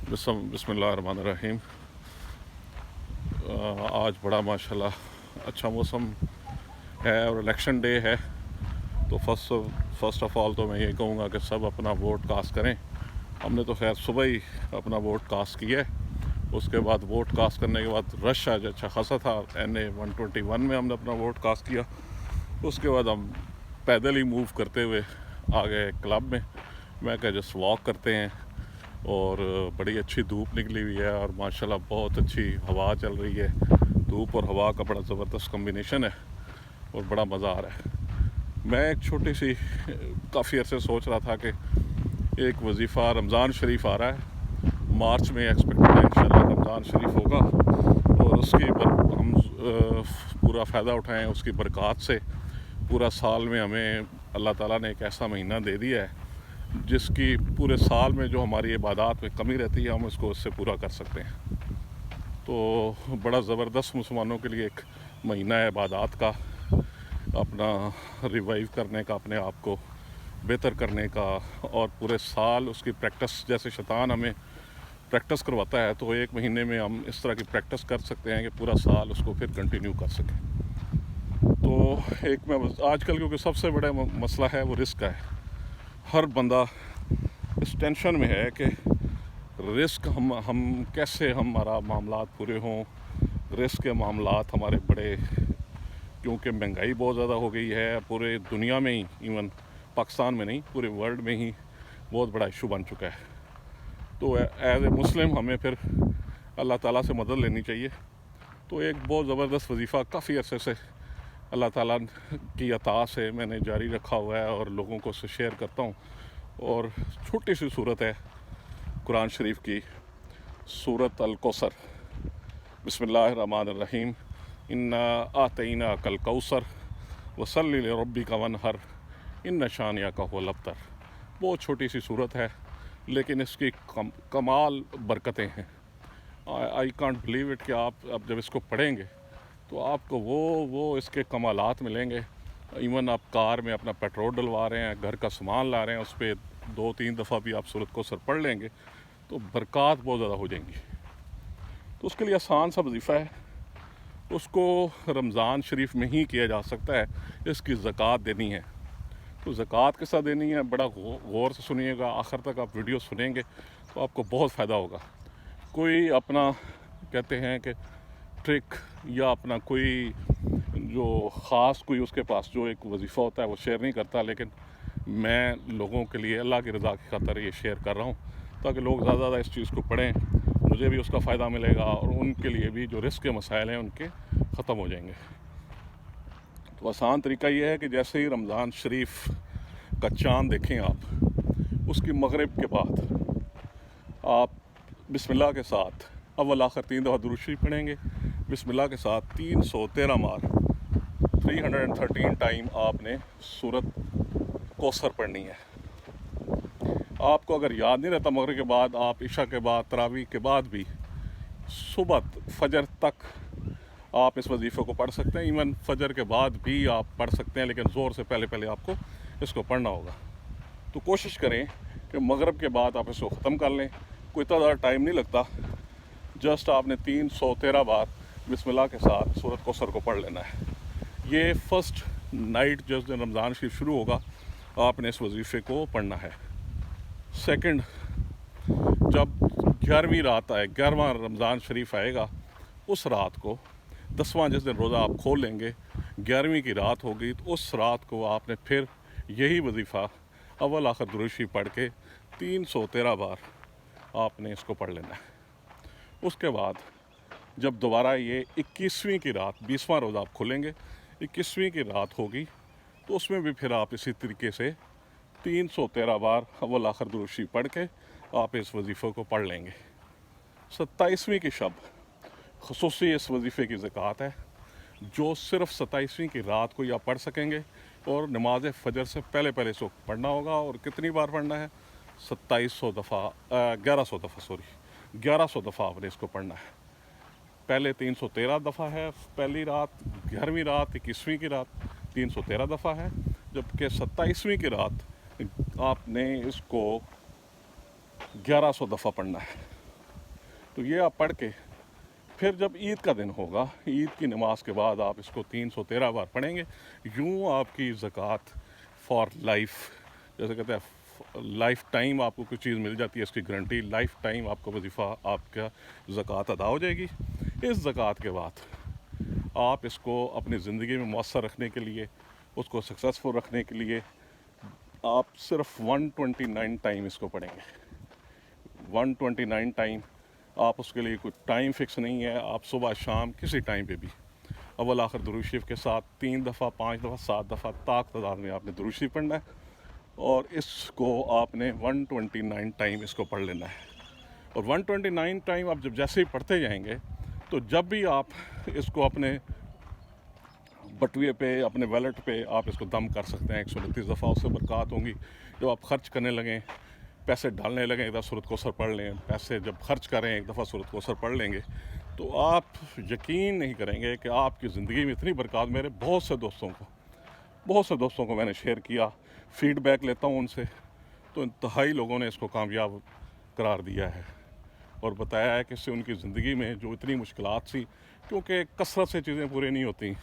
बिस्मिल्लाहिर्रहमानिर्रहीम। आज बड़ा माशाल्लाह अच्छा मौसम है और इलेक्शन डे है। तो फर्स्ट ऑफ ऑल तो मैं ये कहूँगा कि सब अपना वोट कास्ट करें। हमने तो खैर सुबह ही अपना वोट कास्ट किया है। उसके बाद वोट कास्ट करने के बाद रश आज अच्छा खासा था। NA 121 में हमने अपना वोट कास्ट किया। उसके बाद हम पैदल ही मूव करते हुए आ गए क्लब में। मैं क्या जस्ट वॉक करते हैं और बड़ी अच्छी धूप निकली हुई है और माशाल्लाह बहुत अच्छी हवा चल रही है। धूप और हवा का बड़ा ज़बरदस्त कॉम्बिनेशन है और बड़ा मज़ा आ रहा है। मैं एक छोटी सी काफ़ी अर्से सोच रहा था कि एक वजीफ़ा रमज़ान शरीफ आ रहा है, मार्च में एक्सपेक्टेड है इंशाल्लाह रमज़ान शरीफ होगा और उसकी हम पूरा फ़ायदा उठाएं, उसकी बरक़ात से। पूरा साल में हमें अल्लाह ताला ने एक ऐसा महीना दे दिया है जिसकी पूरे साल में जो हमारी इबादत में कमी रहती है हम उसको उससे पूरा कर सकते हैं। तो बड़ा ज़बरदस्त मुसलमानों के लिए एक महीना है इबादत का, अपना रिवाइव करने का, अपने आप को बेहतर करने का और पूरे साल उसकी प्रैक्टिस। जैसे शैतान हमें प्रैक्टिस करवाता है तो एक महीने में हम इस तरह की प्रैक्टिस कर सकते हैं कि पूरा साल उसको फिर कंटिन्यू कर सकें। तो एक मैं आजकल क्योंकि सबसे बड़ा मसला है वो रिस्क का है। हर बंदा इस टेंशन में है कि रिस्क हम कैसे हमारा मामलात पूरे हों। रिस्क के मामलात हमारे बड़े, क्योंकि महंगाई बहुत ज़्यादा हो गई है पूरे दुनिया में ही, इवन पाकिस्तान में नहीं पूरे वर्ल्ड में ही बहुत बड़ा इशू बन चुका है। तो एज ए मुस्लिम हमें फिर अल्लाह ताला से मदद लेनी चाहिए। तो एक बहुत ज़बरदस्त वजीफ़ा काफ़ी अरसे से अल्लाह ताला की अता से मैंने जारी रखा हुआ है और लोगों को उससे शेयर करता हूँ। और छोटी सी सूरत है कुरान शरीफ की, सूरत अल कौसर। बिस्मिल्लाहिर्रहमानिर्रहीम। इन्ना आतईना कल कौसर वसल्ली लिरब्बिका वनहर इन्ना शानिया का हुवल अब्तर। बहुत छोटी सी सूरत है लेकिन इसकी कमाल बरकतें हैं। आई कांट बिलीव इट कि आप अब जब इसको पढ़ेंगे तो आपको वो इसके कमालात मिलेंगे। इवन आप कार में अपना पेट्रोल डलवा रहे हैं, घर का सामान ला रहे हैं, उस पर 2-3 दफ़ा भी आप सूरत को सर पढ़ लेंगे तो बरक़ात बहुत ज़्यादा हो जाएंगी। तो उसके लिए आसान सा वजीफ़ा है, उसको रमज़ान शरीफ में ही किया जा सकता है। इसकी ज़कात देनी है। तो ज़कात के साथ देनी है, बड़ा गौर से सुनिएगा, आखिर तक आप वीडियो सुनेंगे तो आपको बहुत फ़ायदा होगा। कोई अपना कहते हैं कि ट्रिक या अपना कोई जो ख़ास कोई उसके पास जो एक वजीफ़ा होता है वो शेयर नहीं करता, लेकिन मैं लोगों के लिए अल्लाह की रज़ा की खातिर ये शेयर कर रहा हूँ ताकि लोग ज़्यादा ज़्यादा इस चीज़ को पढ़ें, मुझे भी उसका फ़ायदा मिलेगा और उनके लिए भी जो रिस्क के मसाइल हैं उनके ख़त्म हो जाएंगे। तो आसान तरीका ये है कि जैसे ही रमज़ान शरीफ का चाँद देखें आप, उसकी मगरिब के बाद आप बिस्मिल्लाह के साथ अव्वल आखिर 3 दफ़ा दुरूद शरीफ पढ़ेंगे। बिस्मिल्लाह के साथ 313 बार 313 टाइम आपने सूरत कौसर पढ़नी है। आपको अगर याद नहीं रहता मगरिब के बाद, आप इशा के बाद, तरावी के बाद भी सुबह फजर तक आप इस वजीफ़े को पढ़ सकते हैं। इवन फजर के बाद भी आप पढ़ सकते हैं, लेकिन ज़ोर से पहले आपको इसको पढ़ना होगा। तो कोशिश करें कि मगरिब के बाद आप इसको ख़त्म कर लें। कोई इतना ज़्यादा टाइम नहीं लगता, जस्ट आपने 313 बार बिस्मिल्लाह के साथ सूरत कौसर को पढ़ लेना है। ये फ़र्स्ट नाइट जिस दिन रमज़ान शरीफ शुरू होगा आपने इस वजीफ़े को पढ़ना है। सेकंड, जब 11वीं रात आए, 11वां रमज़ान शरीफ आएगा, उस रात को 10वां जिस दिन रोज़ा आप खोल लेंगे, 11वीं की रात होगी, तो उस रात को आपने फिर यही वजीफ़ा अव्वल आखिर दुरूद शरीफ पढ़ के 313 बार आपने इसको पढ़ लेना है। उसके बाद जब दोबारा ये 21वीं की रात, 20वां रोज़ा आप खोलेंगे, 21वीं की रात होगी, तो उसमें भी फिर आप इसी तरीके से 313 बार अव्वल आखिर दुरूद शरीफ पढ़ के आप इस वजीफ़े को पढ़ लेंगे। 27वीं की शब ख़ुसूसी इस वजीफ़े की ज़कात है, जो सिर्फ़ 27वीं की रात को ही आप पढ़ सकेंगे और नमाज फ़जर से पहले इसको पढ़ना होगा। और कितनी बार पढ़ना है? 1100 दफ़ा आपने इसको पढ़ना है। पहले 313 दफ़ा है पहली रात, 11वीं रात, 21वीं की रात 313 दफ़ा है, जबकि 27वीं की रात आपने इसको 1100 दफ़ा पढ़ना है। तो ये आप पढ़ के फिर जब ईद का दिन होगा, ईद की नमाज के बाद आप इसको 313 बार पढ़ेंगे। यूँ आपकी ज़कात फॉर लाइफ, जैसे कहते हैं लाइफ टाइम आपको कुछ चीज़ मिल जाती है, इसकी गारंटी, लाइफ टाइम आपका वजीफ़ा आपका ज़कात अदा हो जाएगी। इस ज़कात के बाद आप इसको अपनी ज़िंदगी में मौसर रखने के लिए, उसको सक्सेसफुल रखने के लिए आप सिर्फ 129 टाइम इसको पढ़ेंगे। 129 टाइम। आप उसके लिए कोई टाइम फिक्स नहीं है, आप सुबह शाम किसी टाइम पे भी अव्वल आखिर दुरूद शरीफ के साथ 3 दफ़ा 5 दफ़ा 7 दफ़ा ताक तादाद में आपने दुरूद शरीफ पढ़ना है और इसको आपने 129 टाइम इसको पढ़ लेना है। और 129 टाइम आप जब जैसे ही पढ़ते जाएंगे तो जब भी आप इसको अपने बटुए पे, अपने वैलेट पे आप इसको दम कर सकते हैं 129 दफ़ा, उससे बरक़ात होंगी। जब आप खर्च करने लगें, पैसे डालने लगें, एक दफ़ा सूरत कौसर पढ़ लें, पैसे जब खर्च करें एक दफ़ा सूरत कौसर पढ़ लेंगे तो आप यकीन नहीं करेंगे कि आपकी ज़िंदगी में इतनी बरक़ात। मेरे बहुत से दोस्तों को मैंने शेयर किया, फ़ीडबैक लेता हूँ उनसे, तो इंतहाई लोगों ने इसको कामयाब करार दिया है और बताया है कि इससे उनकी ज़िंदगी में जो इतनी मुश्किलात थी, क्योंकि कसरत से चीज़ें पूरी नहीं होती,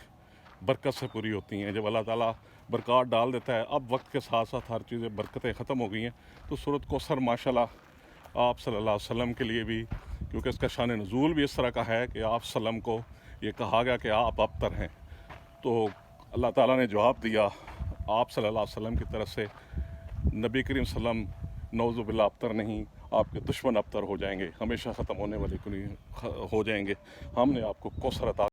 बरकत से पूरी होती हैं। जब अल्लाह ताला बरक़ात डाल देता है, अब वक्त के साथ साथ हर चीज़ें बरकतें ख़त्म हो गई हैं। तो सूरत कौसर माशाल्लाह आप सल्लल्लाहु अलैहि वसल्लम के लिए भी, क्योंकि इसका शान नुज़ूल भी इस तरह का है कि आप सल्लम को ये कहा गया कि आप अबतर हैं, तो अल्लाह ताला ने जवाब दिया आप सल्लल्लाहु अलैहि वसल्लम की तरफ से, नबी करीम सल्लम नौज़ु बिल्लाह अबतर नहीं, आपके दुश्मन अबतर हो जाएंगे, हमेशा ख़त्म होने वाले हो जाएंगे। हमने आपको कौसर अता